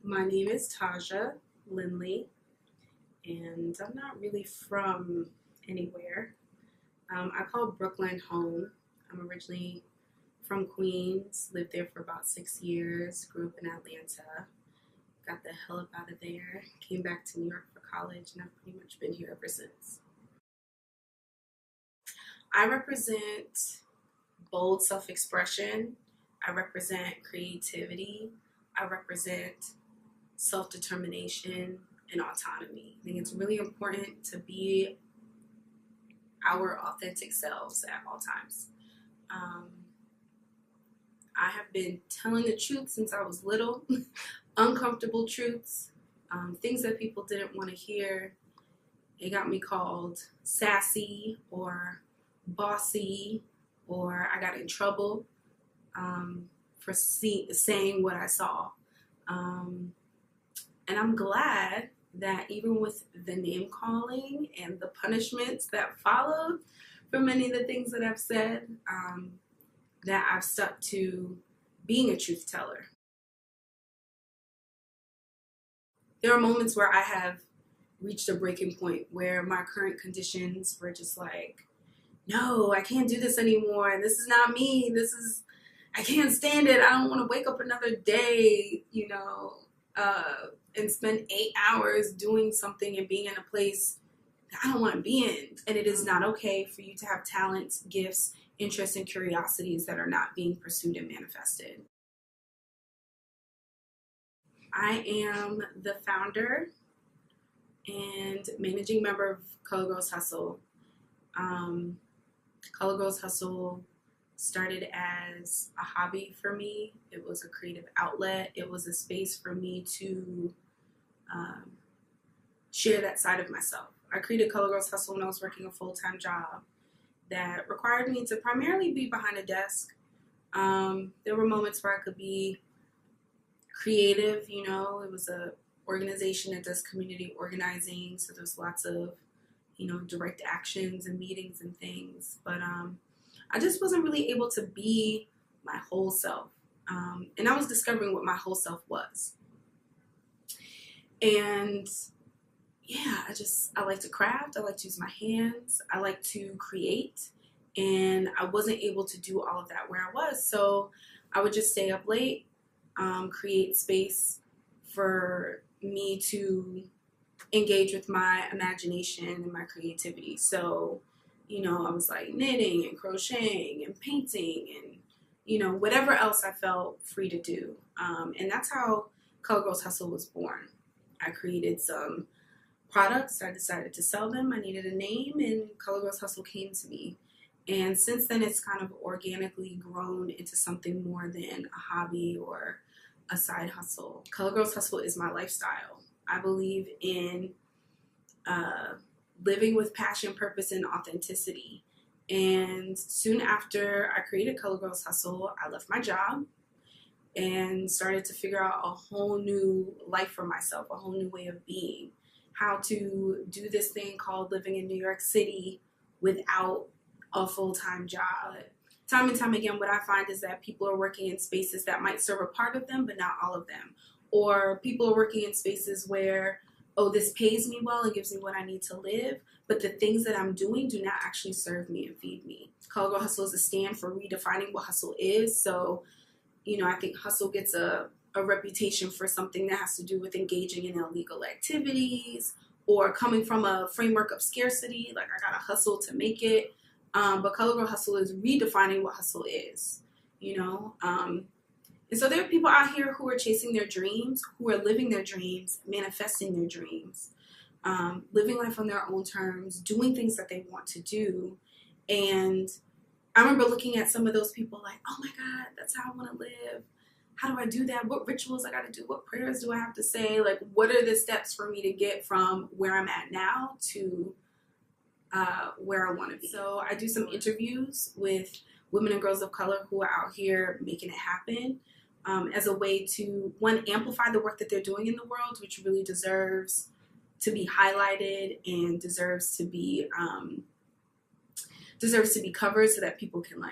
My name is Taja Lindley, and I'm not really from anywhere. I call Brooklyn home. I'm originally from Queens, lived there for about 6 years, grew up in Atlanta, got the hell up out of there, came back to New York for college, and I've pretty much been here ever since. I represent bold self expression, I represent creativity, I represent self determination and autonomy. I think it's really important to be our authentic selves at all times. Um, I have been telling the truth since I was little, uncomfortable truths, things that people didn't want to hear. It got me called sassy or bossy, or I got in trouble for saying what I saw. And I'm glad that even with the name calling and the punishments that followed for many of the things that I've said, that I've stuck to being a truth teller. There are moments where I have reached a breaking point where my current conditions were just like, no, I can't do this anymore. This is not me. I can't stand it. I don't want to wake up another day, and spend 8 hours doing something and being in a place that I don't want to be in. And it is not okay for you to have talents, gifts, interests, and curiosities that are not being pursued and manifested. I am the founder and managing member of Color Girls Hustle. Color Girls Hustle started as a hobby for me. It was a creative outlet. It was a space for me to share that side of myself. I created Color Girls Hustle when I was working a full-time job that required me to primarily be behind a desk. There were moments where I could be creative, it was a organization that does community organizing, so there's lots of, direct actions and meetings and things, but I just wasn't really able to be my whole self, and I was discovering what my whole self was. And yeah, I like to craft, I like to use my hands, I like to create, and I wasn't able to do all of that where I was, so I would just stay up late, create space for me to engage with my imagination and my creativity. So, I was like knitting and crocheting and painting and, whatever else I felt free to do. And that's how Color Girls Hustle was born. I created some products. I decided to sell them. I needed a name, and Color Girls Hustle came to me. And since then, it's kind of organically grown into something more than a hobby or a side hustle. Color Girls Hustle is my lifestyle. I believe in living with passion, purpose, and authenticity. And soon after I created Color Girls Hustle, I left my job and started to figure out a whole new life for myself, a whole new way of being, how to do this thing called living in New York City without a full-time job. Time and time again, what I find is that people are working in spaces that might serve a part of them, but not all of them. Or people are working in spaces where, oh, this pays me well and gives me what I need to live, but the things that I'm doing do not actually serve me and feed me. Color Girl Hustle is a stand for redefining what hustle is. So, I think hustle gets a reputation for something that has to do with engaging in illegal activities or coming from a framework of scarcity, like I gotta hustle to make it. But Color Girl Hustle is redefining what hustle is, And so there are people out here who are chasing their dreams, who are living their dreams, manifesting their dreams, living life on their own terms, doing things that they want to do. And I remember looking at some of those people like, oh my God, that's how I want to live. How do I do that? What rituals I got to do? What prayers do I have to say? Like, what are the steps for me to get from where I'm at now to where I want to be? So I do some interviews with women and girls of color who are out here making it happen, as a way to, one, amplify the work that they're doing in the world, which really deserves to be highlighted and deserves to be covered so that people can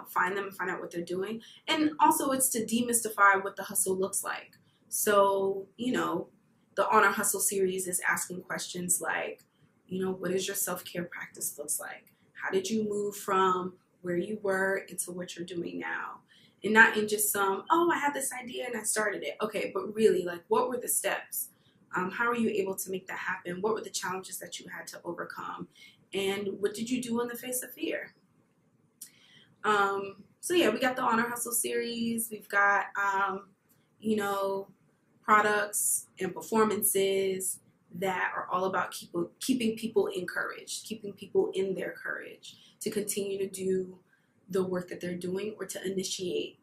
find them and find out what they're doing. And also it's to demystify what the hustle looks like. So, the Honor Hustle series is asking questions like, what does your self-care practice looks like? How did you move from where you were into what you're doing now? And not in just some, I had this idea and I started it. Okay, but really, like, what were the steps? How were you able to make that happen? What were the challenges that you had to overcome? And what did you do in the face of fear? So yeah, we got the Honor Hustle series. We've got, products and performances that are all about keeping people encouraged, keeping people in their courage to continue to do the work that they're doing or to initiate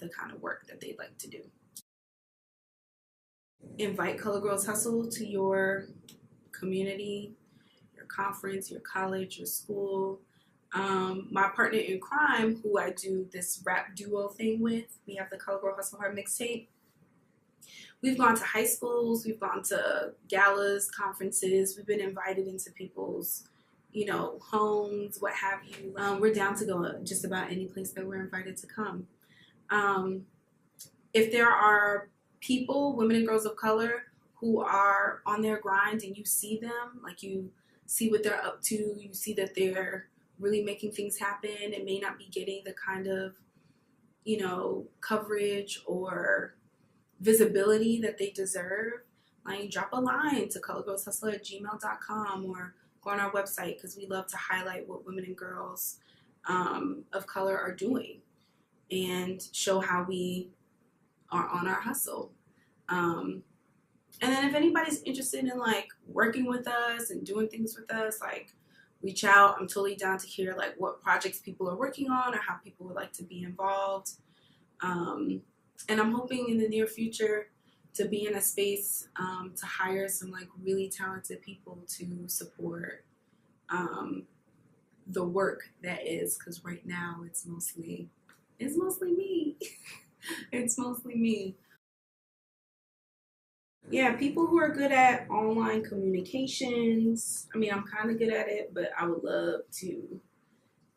the kind of work that they'd like to do. Invite Color Girls Hustle to your community, your conference, your college, your school. My partner in crime, who I do this rap duo thing with, we have the Color Girl Hustle Hard mixtape. We've gone to high schools, we've gone to galas, conferences, we've been invited into people's, homes, what have you. We're down to go just about any place that we're invited to come. If there are people, women and girls of color, who are on their grind and you see them, like you see what they're up to, you see that they're really making things happen and may not be getting the kind of, coverage or visibility that they deserve, like drop a line to colorgirlshustle@gmail.com or go on our website, because we love to highlight what women and girls of color are doing and show how we are on our hustle. And then if anybody's interested in like working with us and doing things with us, like reach out. I'm totally down to hear like what projects people are working on or how people would like to be involved. And I'm hoping in the near future to be in a space to hire some like really talented people to support the work that is, because right now it's mostly me. It's mostly me. Yeah, people who are good at online communications. I mean, I'm kind of good at it, but I would love to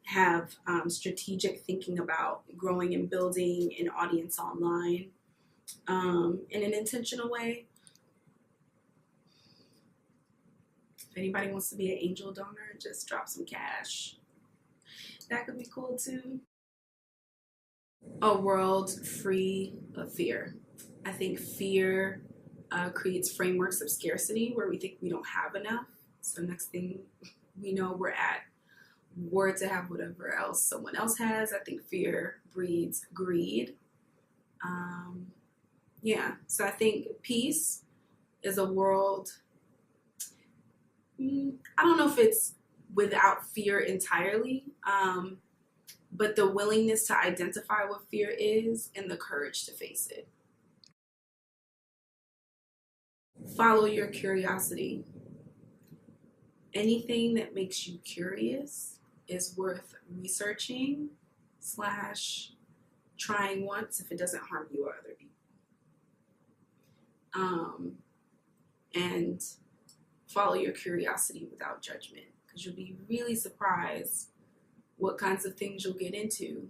have strategic thinking about growing and building an audience online in an intentional way. If anybody wants to be an angel donor, just drop some cash. That could be cool too. A world free of fear. I think fear creates frameworks of scarcity where we think we don't have enough. So next thing we know, we're at war to have whatever else someone else has. I think fear breeds greed. So I think peace is a world, I don't know if it's without fear entirely, but the willingness to identify what fear is and the courage to face it. Follow your curiosity. Anything that makes you curious is worth researching / trying once if it doesn't harm you or other people. And follow your curiosity without judgment, because you'll be really surprised what kinds of things you'll get into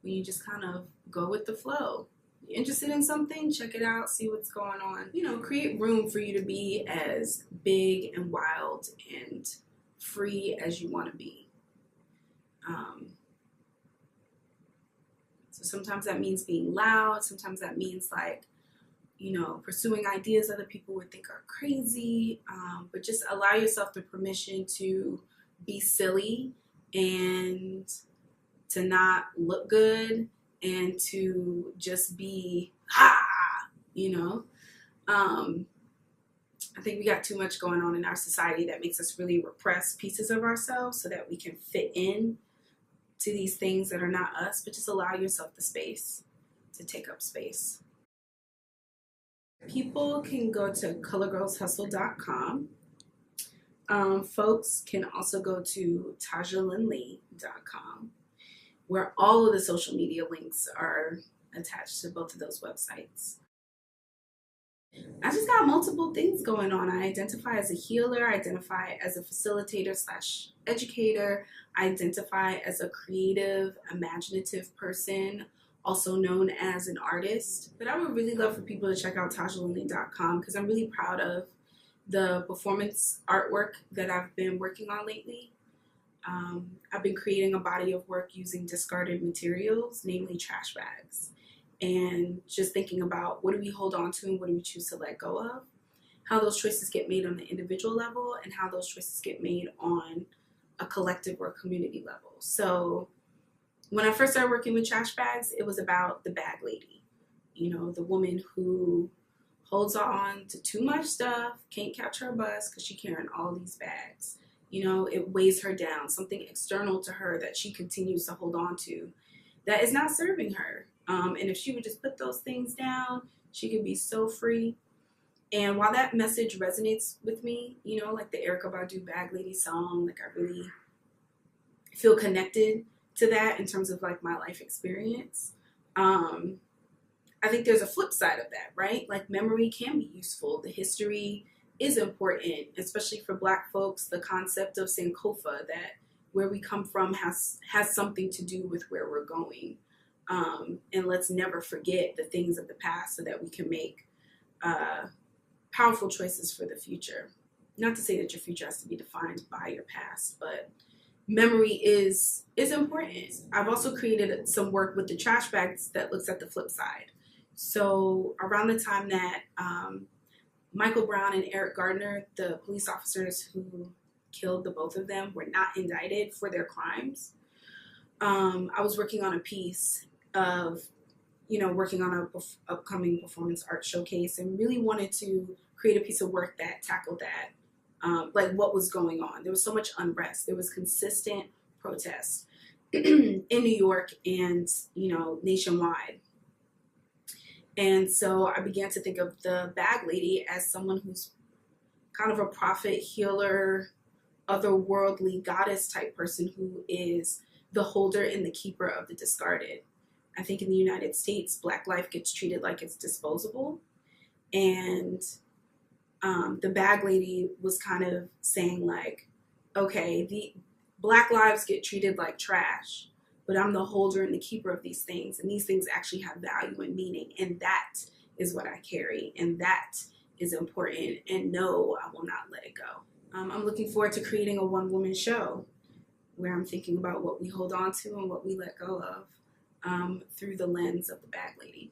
when you just kind of go with the flow. You're interested in something, check it out, see what's going on. Create room for you to be as big and wild and free as you want to be. So sometimes that means being loud. Sometimes that means pursuing ideas other people would think are crazy. But just allow yourself the permission to be silly and to not look good and to just be, I think we got too much going on in our society that makes us really repress pieces of ourselves so that we can fit in to these things that are not us, but just allow yourself the space to take up space. People can go to colorgirlshustle.com. Folks can also go to tajalindley.com, where all of the social media links are attached to both of those websites. I just got multiple things going on. I identify as a healer, I identify as a facilitator / educator, I identify as a creative, imaginative person also known as an artist. But I would really love for people to check out tajalindley.com because I'm really proud of the performance artwork that I've been working on lately. I've been creating a body of work using discarded materials, namely trash bags, and just thinking about what do we hold on to and what do we choose to let go of, how those choices get made on the individual level and how those choices get made on a collective or community level. So when I first started working with trash bags, it was about the bag lady, you know, the woman who holds on to too much stuff, can't catch her bus because she's carrying all these bags. You know, it weighs her down, something external to her that she continues to hold on to that is not serving her. And if she would just put those things down, she could be so free. And while that message resonates with me, you know, like the Erykah Badu Bag Lady song, like I really feel connected to that in terms of like my life experience. I think there's a flip side of that, right? Like memory can be useful. The history is important, especially for Black folks. The concept of Sankofa, that where we come from has something to do with where we're going. And let's never forget the things of the past so that we can make powerful choices for the future. Not to say that your future has to be defined by your past, but memory is important. I've also created some work with the trash bags that looks at the flip side. So around the time that Michael Brown and Eric Gardner, the police officers who killed the both of them, were not indicted for their crimes, I was working on a piece of, you know, working on a upcoming performance art showcase and really wanted to create a piece of work that tackled that, like what was going on. There was so much unrest. There was consistent protest in New York and, you know, nationwide. And so I began to think of the bag lady as someone who's kind of a prophet, healer, otherworldly goddess type person who is the holder and the keeper of the discarded. I think in the United States, Black life gets treated like it's disposable. And the bag lady was kind of saying like, okay, the Black lives get treated like trash, but I'm the holder and the keeper of these things. And these things actually have value and meaning. And that is what I carry. And that is important. And no, I will not let it go. I'm looking forward to creating a one-woman show where I'm thinking about what we hold on to and what we let go of through the lens of the bag lady.